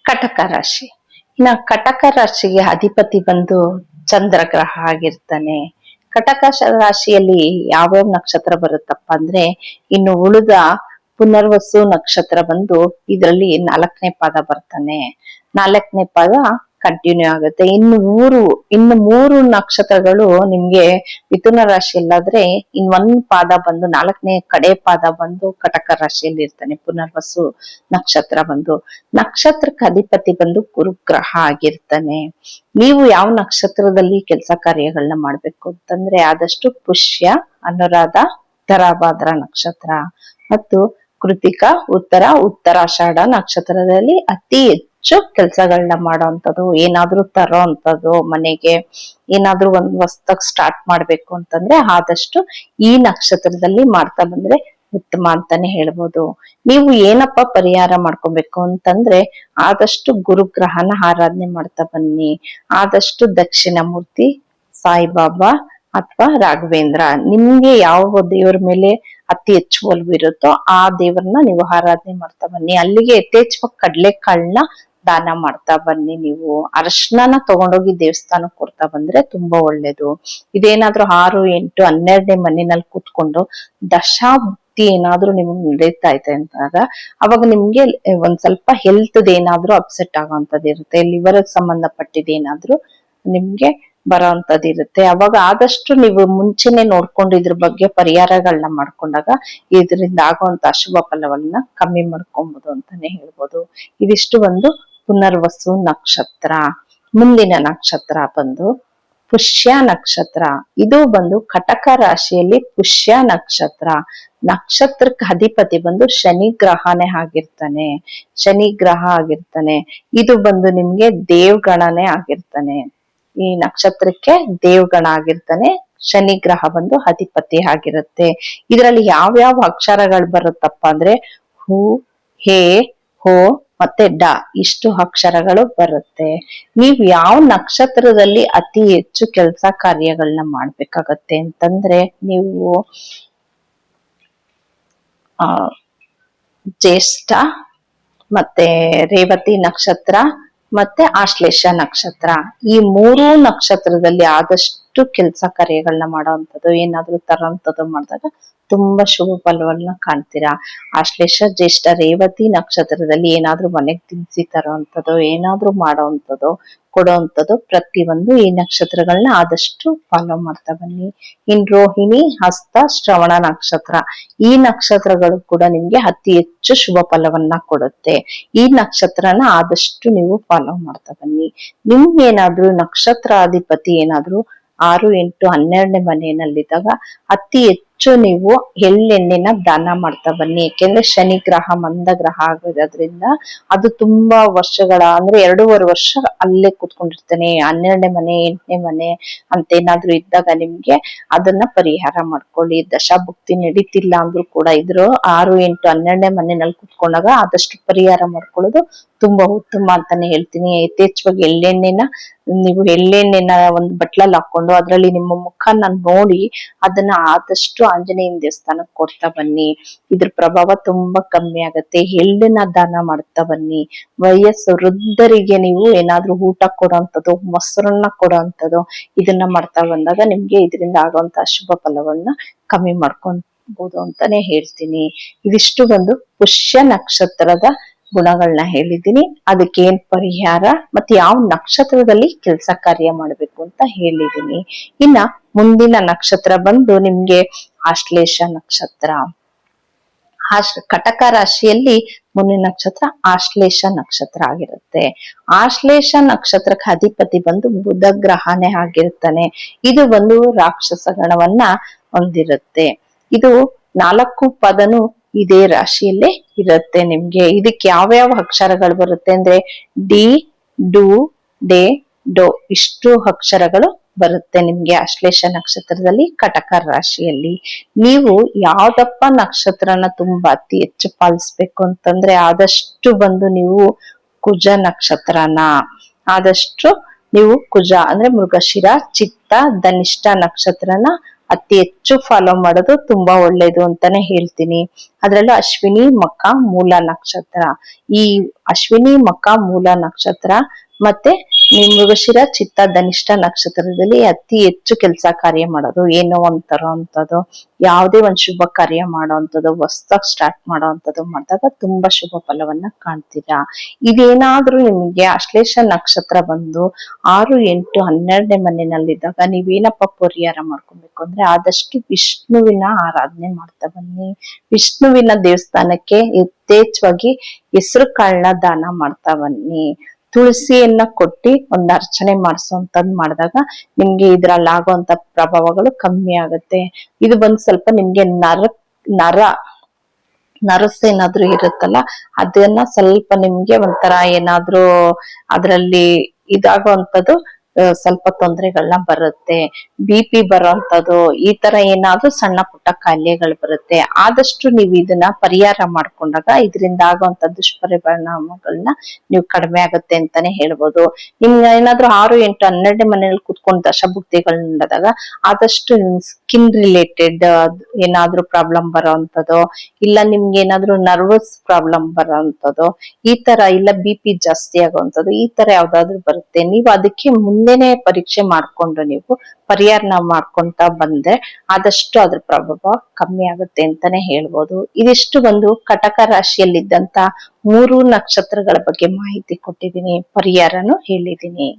ಕಟಕ ರಾಶಿ. ಇನ್ನ ಕಟಕ ರಾಶಿಗೆ ಅಧಿಪತಿ ಬಂದು ಚಂದ್ರ ಗ್ರಹ ಆಗಿರ್ತಾನೆ. ಕಟಕ ರಾಶಿಯಲ್ಲಿ ಯಾವ್ಯಾವ ನಕ್ಷತ್ರ ಬರುತ್ತಪ್ಪ ಅಂದ್ರೆ, ಇನ್ನು ಉಳಿದ ಪುನರ್ವಸು ನಕ್ಷತ್ರ ಬಂದು ಇದರಲ್ಲಿ 4ನೇ ಪಾದ ಬರ್ತಾನೆ. 4ನೇ ಪಾದ ಕಂಟಿನ್ಯೂ ಆಗುತ್ತೆ. ಇನ್ನು ಮೂರು ನಕ್ಷತ್ರಗಳು ನಿಮ್ಗೆ ಮಿಥುನ ರಾಶಿಯಲ್ಲಾದ್ರೆ ಒಂದ್ ಪಾದ ಬಂದು 4ನೇ ಕಡೆ ಪಾದ ಬಂದು ಕಟಕ ರಾಶಿಯಲ್ಲಿ ಇರ್ತಾನೆ. ಪುನರ್ವಸು ನಕ್ಷತ್ರ ಬಂದು, ನಕ್ಷತ್ರಕ್ಕೆ ಅಧಿಪತಿ ಬಂದು ಗುರುಗ್ರಹ ಆಗಿರ್ತಾನೆ. ನೀವು ಯಾವ ನಕ್ಷತ್ರದಲ್ಲಿ ಕೆಲಸ ಕಾರ್ಯಗಳನ್ನ ಮಾಡ್ಬೇಕು ಅಂತಂದ್ರೆ, ಆದಷ್ಟು ಪುಷ್ಯ, ಅನುರಾಧ, ಉತ್ತರಾಭಾದ್ರ ನಕ್ಷತ್ರ ಮತ್ತು ಕೃತಿಕಾ, ಉತ್ತರಾಷಾಢ ನಕ್ಷತ್ರದಲ್ಲಿ ಅತಿ ಹೆಚ್ಚು ಕೆಲಸಗಳನ್ನ ಮಾಡೋಂಥದ್ದು, ಏನಾದ್ರೂ ತರೋ ಅಂಥದ್ದು, ಮನೆಗೆ ಏನಾದ್ರೂ ಒಂದ್ ಹೊಸ್ದಾಗ್ ಸ್ಟಾರ್ಟ್ ಮಾಡ್ಬೇಕು ಅಂತಂದ್ರೆ ಆದಷ್ಟು ಈ ನಕ್ಷತ್ರದಲ್ಲಿ ಮಾಡ್ತಾ ಬಂದ್ರೆ ಉತ್ತಮ ಅಂತಾನೆ ಹೇಳ್ಬೋದು. ನೀವು ಏನಪ್ಪ ಪರಿಹಾರ ಮಾಡ್ಕೊಬೇಕು ಅಂತಂದ್ರೆ, ಆದಷ್ಟು ಗುರುಗ್ರಹನ ಆರಾಧನೆ ಮಾಡ್ತಾ ಬನ್ನಿ. ಆದಷ್ಟು ದಕ್ಷಿಣ ಮೂರ್ತಿ, ಸಾಯಿಬಾಬಾ ಅಥವಾ ರಾಘವೇಂದ್ರ, ನಿಮ್ಗೆ ಯಾವ ದೇವ್ರ ಮೇಲೆ ಅತಿ ಹೆಚ್ಚು ಒಲವು ಇರುತ್ತೋ ಆ ದೇವ್ರನ್ನ ನೀವು ಆರಾಧನೆ ಮಾಡ್ತಾ ಬನ್ನಿ. ಅಲ್ಲಿಗೆ ಯಥೇಚ್ಛವಾಗಿ ಕಡ್ಲೆಕಾಳನ್ನ ದಾನ ಮಾಡ್ತಾ ಬನ್ನಿ. ನೀವು ಅರಶಿನ ತಗೊಂಡೋಗಿ ದೇವಸ್ಥಾನಕ್ಕೆ ಕೊಡ್ತಾ ಬಂದ್ರೆ ತುಂಬಾ ಒಳ್ಳೇದು. ಇದೇನಾದ್ರೂ 6, 8, 12ನೇ ಮನೆಯಲ್ಲಿ ಕೂತ್ಕೊಂಡು ದಶಾಭುಕ್ತಿ ಏನಾದ್ರೂ ನಿಮ್ಗೆ ನಡೀತಾ ಇದೆ ಅಂತಾಗ, ಅವಾಗ ನಿಮ್ಗೆ ಒಂದ್ ಸ್ವಲ್ಪ ಹೆಲ್ತ್ ಏನಾದ್ರೂ ಅಪ್ಸೆಟ್ ಆಗೋಂಥದ್ದು ಇರುತ್ತೆ, ಲಿವರ್ ಸಂಬಂಧಪಟ್ಟಿದ್ದು ಏನಾದ್ರೂ ನಿಮ್ಗೆ ಬರೋಂಥದ್ದು ಇರುತ್ತೆ. ಅವಾಗ ಆದಷ್ಟು ನೀವು ಮುಂಚೆನೆ ನೋಡ್ಕೊಂಡು ಇದ್ರ ಬಗ್ಗೆ ಪರಿಹಾರಗಳನ್ನ ಮಾಡ್ಕೊಂಡಾಗ ಇದರಿಂದ ಆಗುವಂತ ಅಶುಭ ಫಲವನ್ನ ಕಮ್ಮಿ ಮಾಡ್ಕೊಬಹುದು ಅಂತಾನೆ ಹೇಳ್ಬೋದು. ಇದಿಷ್ಟು ಒಂದು ಪುನರ್ವಸು ನಕ್ಷತ್ರ. ಮುಂದಿನ ನಕ್ಷತ್ರ ಬಂದು ಪುಷ್ಯ ನಕ್ಷತ್ರ. ಇದು ಬಂದು ಕಟಕ ರಾಶಿಯಲ್ಲಿ ಪುಷ್ಯ ನಕ್ಷತ್ರ. ನಕ್ಷತ್ರಕ್ಕೆ ಅಧಿಪತಿ ಬಂದು ಶನಿ ಗ್ರಹನೇ ಆಗಿರ್ತಾನೆ. ಇದು ಬಂದು ನಿಮ್ಗೆ ದೇವ್ಗಣನೆ ಆಗಿರ್ತಾನೆ. ಈ ನಕ್ಷತ್ರಕ್ಕೆ ದೇವ್ಗಣ ಆಗಿರ್ತಾನೆ. ಶನಿ ಗ್ರಹ ಬಂದು ಅಧಿಪತಿ ಆಗಿರುತ್ತೆ. ಇದರಲ್ಲಿ ಯಾವ್ಯಾವ ಅಕ್ಷರಗಳು ಬರುತ್ತಪ್ಪ ಅಂದ್ರೆ, ಹೂ, ಹೇ, ಹೋ ಮತ್ತೆ ಡ, ಇಷ್ಟು ಅಕ್ಷರಗಳು ಬರುತ್ತೆ. ನೀವ್ ಯಾವ ನಕ್ಷತ್ರದಲ್ಲಿ ಅತಿ ಹೆಚ್ಚು ಕೆಲಸ ಕಾರ್ಯಗಳನ್ನ ಮಾಡ್ಬೇಕಾಗತ್ತೆ ಅಂತಂದ್ರೆ, ನೀವು ಜ್ಯೇಷ್ಠ ಮತ್ತೆ ರೇವತಿ ನಕ್ಷತ್ರ ಮತ್ತೆ ಆಶ್ಲೇಷ ನಕ್ಷತ್ರ, ಈ ಮೂರೂ ನಕ್ಷತ್ರದಲ್ಲಿ ಆದಷ್ಟು ಕೆಲಸ ಕಾರ್ಯಗಳನ್ನ ಮಾಡೋವಂಥದ್ದು, ಏನಾದ್ರೂ ತರೋಂಥದ್ದು ಮಾಡಿದಾಗ ತುಂಬಾ ಶುಭ ಫಲವನ್ನ ಕಾಣ್ತೀರಾ. ಆಶ್ಲೇಷ, ಜ್ಯೇಷ್ಠ, ರೇವತಿ ನಕ್ಷತ್ರದಲ್ಲಿ ಏನಾದ್ರೂ ಮನೆಗ್ ತಿನ್ಸಿ ತರೋಂಥದ್ದು, ಏನಾದ್ರೂ ಮಾಡೋವಂಥದ್ದು, ಕೊಡೋವಂಥದ್ದು, ಪ್ರತಿಯೊಂದು ಈ ನಕ್ಷತ್ರಗಳನ್ನ ಆದಷ್ಟು ಫಾಲೋ ಮಾಡ್ತಾ ಬನ್ನಿ. ಇನ್ ರೋಹಿಣಿ, ಹಸ್ತ, ಶ್ರವಣ ನಕ್ಷತ್ರ, ಈ ನಕ್ಷತ್ರಗಳು ಕೂಡ ನಿಮ್ಗೆ ಅತಿ ಹೆಚ್ಚು ಶುಭ ಫಲವನ್ನ ಕೊಡುತ್ತೆ. ಈ ನಕ್ಷತ್ರನ ಆದಷ್ಟು ನೀವು ಫಾಲೋ ಮಾಡ್ತಾ ಬನ್ನಿ. ನಿಮ್ಗೆ ಏನಾದ್ರೂ ನಕ್ಷತ್ರಾಧಿಪತಿ ಏನಾದ್ರೂ 6, 8, 12ನೇ ಮನೆಯಲ್ಲಿದ್ದಾಗ ಅತಿ ಹೆಚ್ಚು ನೀವು ಎಳ್ಳೆಣ್ಣೆನ ದಾನ ಮಾಡ್ತಾ ಬನ್ನಿ. ಯಾಕೆಂದ್ರೆ ಶನಿ ಗ್ರಹ ಮಂದ ಗ್ರಹ ಆಗಿರೋದ್ರಿಂದ ಅದು ತುಂಬಾ ವರ್ಷಗಳ ಅಂದ್ರೆ 2.5 ವರ್ಷ ಅಲ್ಲೇ ಕೂತ್ಕೊಂಡಿರ್ತಾನೆ. 12ನೇ ಮನೆ, 8ನೇ ಮನೆ ಅಂತ ಏನಾದ್ರೂ ಇದ್ದಾಗ ನಿಮ್ಗೆ ಅದನ್ನ ಪರಿಹಾರ ಮಾಡ್ಕೊಳ್ಳಿ. ದಶಾಭುಕ್ತಿ ನಡೀತಿಲ್ಲ ಅಂದ್ರೂ ಕೂಡ ಇದ್ರು 6, 8, 12ನೇ ಮನೆಯಲ್ಲಿ ಕೂತ್ಕೊಂಡಾಗ ಆದಷ್ಟು ಪರಿಹಾರ ಮಾಡ್ಕೊಳ್ಳೋದು ತುಂಬಾ ಉತ್ತಮ ಅಂತಾನೆ ಹೇಳ್ತೀನಿ. ಯಥೇಚ್ಛವಾಗಿ ಎಳ್ಳೆಣ್ಣೆನ ಒಂದು ಬಟ್ಲಲ್ಲಿ ಹಾಕೊಂಡು ಅದ್ರಲ್ಲಿ ನಿಮ್ಮ ಮುಖನ ನೋಡಿ ಅದನ್ನ ಆದಷ್ಟು ಆಂಜನೇಯನ ದೇವಸ್ಥಾನಕ್ಕೆ ಕೊಡ್ತಾ ಬನ್ನಿ. ಇದ್ರ ಪ್ರಭಾವ ತುಂಬಾ ಕಮ್ಮಿ ಆಗತ್ತೆ. ಎಳ್ಳನ್ನ ದಾನ ಮಾಡ್ತಾ ಬನ್ನಿ. ವೃದ್ಧರಿಗೆ ನೀವು ಏನಾದ್ರೂ ಊಟ ಕೊಡೋಂಥದ್ದು, ಮೊಸರನ್ನ ಕೊಡೋಂಥದ್ದು, ಇದನ್ನ ಮಾಡ್ತಾ ಬಂದಾಗ ನಿಮ್ಗೆ ಇದರಿಂದ ಆಗುವಂತ ಅಶುಭ ಫಲವನ್ನ ಕಮ್ಮಿ ಮಾಡ್ಕೊಬಹುದು ಅಂತಾನೆ ಹೇಳ್ತೀನಿ. ಇದಿಷ್ಟು ಒಂದು ಪುಷ್ಯ ನಕ್ಷತ್ರದ ಗುಣಗಳನ್ನ ಹೇಳಿದ್ದೀನಿ. ಅದಕ್ಕೆ ಏನ್ ಪರಿಹಾರ ಮತ್ತೆ ಯಾವ ನಕ್ಷತ್ರದಲ್ಲಿ ಕೆಲಸ ಕಾರ್ಯ ಮಾಡ್ಬೇಕು ಅಂತ ಹೇಳಿದೀನಿ. ಇನ್ನ ಮುಂದಿನ ನಕ್ಷತ್ರ ಬಂದು ನಿಮ್ಗೆ ಆಶ್ಲೇಷ ನಕ್ಷತ್ರ. ಕಟಕ ರಾಶಿಯಲ್ಲಿ ಮುಂದಿನ ನಕ್ಷತ್ರ ಆಶ್ಲೇಷ ನಕ್ಷತ್ರ ಆಗಿರುತ್ತೆ. ಆಶ್ಲೇಷ ನಕ್ಷತ್ರಕ್ಕೆ ಅಧಿಪತಿ ಬಂದು ಬುಧ ಗ್ರಹನೇ ಆಗಿರ್ತಾನೆ. ಇದು ಒಂದು ರಾಕ್ಷಸ ಗಣವನ್ನ ಹೊಂದಿರುತ್ತೆ. ಇದು 4 ಪದನು ಇದೇ ರಾಶಿಯಲ್ಲೇ ಇರುತ್ತೆ ನಿಮ್ಗೆ. ಇದಕ್ಕೆ ಯಾವ್ಯಾವ ಅಕ್ಷರಗಳು ಬರುತ್ತೆ ಅಂದ್ರೆ, ಡಿ, ಡು, ಡೆ, ಡೋ, ಇಷ್ಟು ಅಕ್ಷರಗಳು ಬರುತ್ತೆ ನಿಮ್ಗೆ ಆಶ್ಲೇಷ ನಕ್ಷತ್ರದಲ್ಲಿ ಕಟಕ ರಾಶಿಯಲ್ಲಿ. ನೀವು ಯಾವ್ದಪ್ಪ ನಕ್ಷತ್ರನ ತುಂಬಾ ಅತಿ ಹೆಚ್ಚು ಪಾಲಿಸ್ಬೇಕು ಅಂತಂದ್ರೆ, ಆದಷ್ಟು ಬಂದು ನೀವು ಕುಜ ನಕ್ಷತ್ರನ ಆದಷ್ಟು ನೀವು ಕುಜ ಅಂದ್ರೆ ಮೃಗಶಿರ, ಚಿತ್ತ, ಧನಿಷ್ಠ ನಕ್ಷತ್ರನ ಅತಿ ಹೆಚ್ಚು ಫಾಲೋ ಮಾಡೋದು ತುಂಬಾ ಒಳ್ಳೇದು ಅಂತಾನೆ ಹೇಳ್ತೀನಿ. ಅದ್ರಲ್ಲೂ ಅಶ್ವಿನಿ ಮಖ ಮೂಲ ನಕ್ಷತ್ರ, ಈ ಅಶ್ವಿನಿ ಮಖ ಮೂಲ ನಕ್ಷತ್ರ ಮತ್ತೆ ಮೃಗಶಿರ ಚಿತ್ತ ಧನಿಷ್ಠ ನಕ್ಷತ್ರದಲ್ಲಿ ಅತಿ ಹೆಚ್ಚು ಕೆಲಸ ಕಾರ್ಯ ಮಾಡೋದು, ಏನೋ ಒಂದ್ ತರೋಂಥದ್ದು, ಯಾವುದೇ ಒಂದ್ ಶುಭ ಕಾರ್ಯ ಮಾಡೋಂಥದ್ದು, ಹೊಸ್ದಾಗ್ ಸ್ಟಾರ್ಟ್ ಮಾಡೋಂಥದ್ದು ಮಾಡಿದಾಗ ತುಂಬಾ ಶುಭ ಫಲವನ್ನ ಕಾಣ್ತೀರಾ. ಇದೇನಾದ್ರೂ ನಿಮ್ಗೆ ಅಶ್ಲೇಷ ನಕ್ಷತ್ರ ಬಂದು 6, 8, 12ನೇ ಮನೆಯಲ್ಲಿದ್ದಾಗ ನೀವೇನಪ್ಪ ಪರಿಹಾರ ಮಾಡ್ಕೊಬೇಕು ಅಂದ್ರೆ ಆದಷ್ಟು ವಿಷ್ಣುವಿನ ಆರಾಧನೆ ಮಾಡ್ತಾ ಬನ್ನಿ. ವಿಷ್ಣುವಿನ ದೇವಸ್ಥಾನಕ್ಕೆ ಯಥೇಚ್ಛವಾಗಿ ಹೆಸರು ಕಾಳನ್ನ ದಾನ ಮಾಡ್ತಾ ಬನ್ನಿ. ತುಳಸಿಯನ್ನ ಕೊಟ್ಟಿ ಒಂದ್ ಅರ್ಚನೆ ಮಾಡಿಸುವಂತದ್ ಮಾಡಿದಾಗ ನಿಮ್ಗೆ ಇದ್ರಲ್ಲಿ ಆಗುವಂತ ಪ್ರಭಾವಗಳು ಕಮ್ಮಿ ಆಗುತ್ತೆ. ಇದು ಬಂದ್ ಸ್ವಲ್ಪ ನಿಮ್ಗೆ ನರ ನರಸ್ ಏನಾದ್ರೂ ಇರುತ್ತಲ್ಲ ಅದನ್ನ ಸ್ವಲ್ಪ ನಿಮ್ಗೆ ಒಂಥರ ಏನಾದ್ರೂ ಅದ್ರಲ್ಲಿ ಇದಾಗುವಂತದ್ದು ಸ್ವಲ್ಪ ತೊಂದರೆಗಳನ್ನ ಬರುತ್ತೆ. BP ಬರೋಂಥದ್ದು ಈ ತರ ಏನಾದ್ರೂ ಸಣ್ಣ ಪುಟ್ಟ ಕಾಯಿಲೆಗಳು ಬರುತ್ತೆ. ಆದಷ್ಟು ನೀವು ಇದನ್ನ ಪರಿಹಾರ ಮಾಡ್ಕೊಂಡಾಗ ಇದರಿಂದ ಆಗುವಂತ ದುಷ್ಪರಿಣಾಮಗಳನ್ನ ನೀವು ಕಡಿಮೆ ಆಗುತ್ತೆ ಅಂತಾನೆ ಹೇಳ್ಬೋದು. ನಿಮ್ಗೆ ಏನಾದ್ರೂ 6, 8, 12ನೇ ಮನೆಯಲ್ಲಿ ಕುತ್ಕೊಂಡು ದಶಭುಕ್ತಿಗಳ್ ನಡೆದಾಗ ಆದಷ್ಟು ಸ್ಕಿನ್ ರಿಲೇಟೆಡ್ ಏನಾದ್ರೂ ಪ್ರಾಬ್ಲಮ್ ಬರೋಂಥದ್ದು, ಇಲ್ಲ ನಿಮ್ಗೆ ಏನಾದ್ರೂ ನರ್ವಸ್ ಪ್ರಾಬ್ಲಮ್ ಬರೋಂಥದ್ದು, ಈ ತರ ಇಲ್ಲ BP ಜಾಸ್ತಿ ಆಗುವಂಥದ್ದು, ಈ ತರ ಯಾವ್ದಾದ್ರು ಬರುತ್ತೆ, ನೀವು ಅದಕ್ಕೆ ಮುಂದೆನೆ ಪರೀಕ್ಷೆ ಮಾಡ್ಕೊಂಡು ನೀವು ಪರಿಹಾರನ ಮಾಡ್ಕೊಂತ ಬಂದ್ರೆ ಆದಷ್ಟು ಅದ್ರ ಪ್ರಭಾವ ಕಮ್ಮಿ ಆಗುತ್ತೆ ಅಂತಾನೆ ಹೇಳ್ಬೋದು. ಇದಿಷ್ಟು ಒಂದು ಕಟಕ ರಾಶಿಯಲ್ಲಿದ್ದಂತ 3 ನಕ್ಷತ್ರಗಳ ಬಗ್ಗೆ ಮಾಹಿತಿ ಕೊಟ್ಟಿದ್ದೀನಿ, ಪರಿಹಾರನು ಹೇಳಿದ್ದೀನಿ.